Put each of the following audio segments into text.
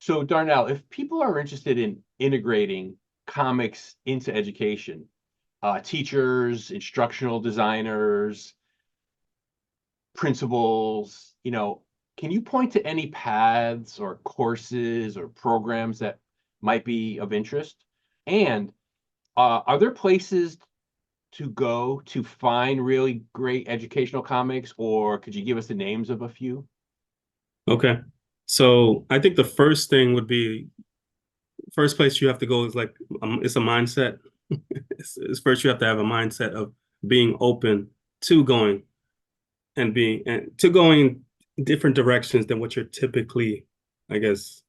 So Darnell, if people are interested in integrating comics into education, teachers, instructional designers, principals, can you point to any paths or courses or programs that might be of interest? And are there places to go to find really great educational comics, or could you give us the names of a few? Okay. So I think the first thing would be first place you have to go is like it's a mindset. It's first you have to have a mindset of being open to going and going different directions than what you're typically, I guess,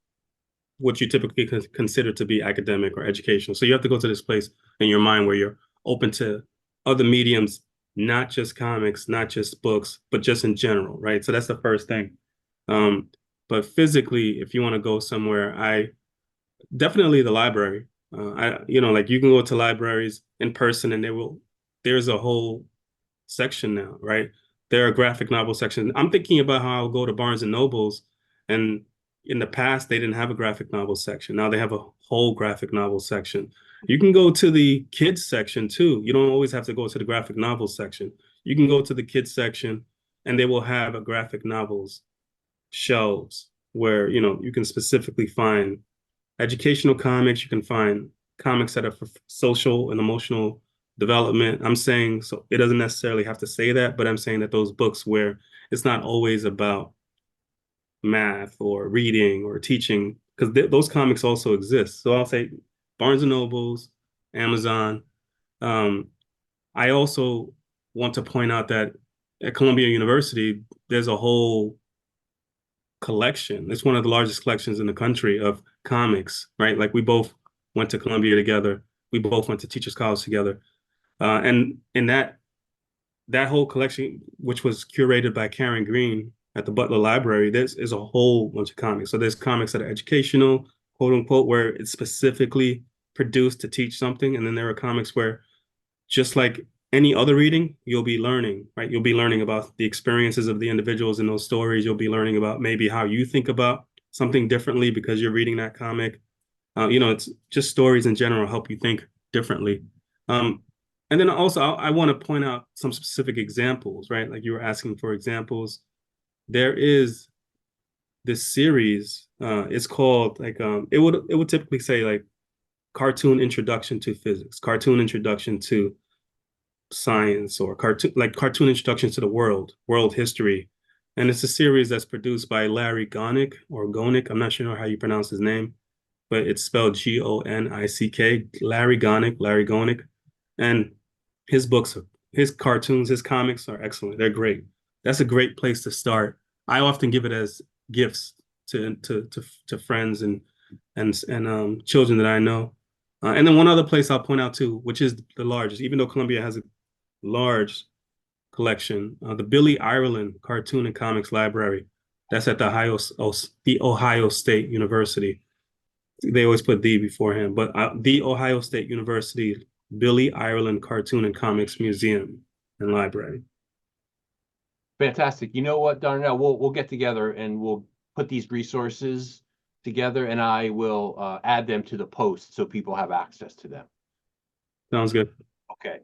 what you typically consider to be academic or educational. So you have to go to this place in your mind where you're open to other mediums, not just comics, not just books, but just in general, right? So that's the first thing. Um, but physically, if you want to go somewhere, I definitely the library. Like you can go to libraries in person, and there's a whole section now, right? There are graphic novel sections. I'm thinking about how I'll go to Barnes and Nobles, and in the past they didn't have a graphic novel section. Now they have a whole graphic novel section. You can go to the kids section too. You don't always have to go to the graphic novel section. You can go to the kids section, and they will have a graphic novels shelves where you can specifically find educational comics. You can find comics that are for social and emotional development. I'm saying so it doesn't necessarily have to say that, but I'm saying that those books where it's not always about math or reading or teaching, because those comics also exist. So I'll say Barnes and Nobles, Amazon. Um, I also want to point out that at Columbia University, there's a whole collection. It's one of the largest collections in the country of comics, right? Like we both went to Columbia together. We both went to Teachers College together. And in that whole collection, which was curated by Karen Green at the Butler Library, there's a whole bunch of comics. So there's comics that are educational, quote unquote, where it's specifically produced to teach something. And then there are comics where just like any other reading, you'll be learning, right? You'll be learning about the experiences of the individuals in those stories. You'll be learning about maybe how you think about something differently because you're reading that comic. It's just stories in general help you think differently. Um, and then also, I want to point out some specific examples, right? Like you were asking for examples. There is this series. It's called like it would typically say like cartoon introduction to physics, cartoon introduction to science, or cartoon introductions to the world history. And it's a series that's produced by Larry Gonick or Gonick. I'm not sure how you pronounce his name, but it's spelled Gonick. Larry Gonick. And his books, his cartoons, his comics are excellent. They're great. That's a great place to start. I often give it as gifts to friends and children that I know. And then one other place I'll point out too, which is the largest, even though Columbia has a large collection, the Billy Ireland Cartoon and Comics Library. That's at the Ohio State University. They always put the beforehand, but the Ohio State University Billy Ireland Cartoon and Comics Museum and Library. Fantastic. You know what, Darnell? We'll get together and we'll put these resources together, and I will add them to the post so people have access to them. Sounds good. Okay.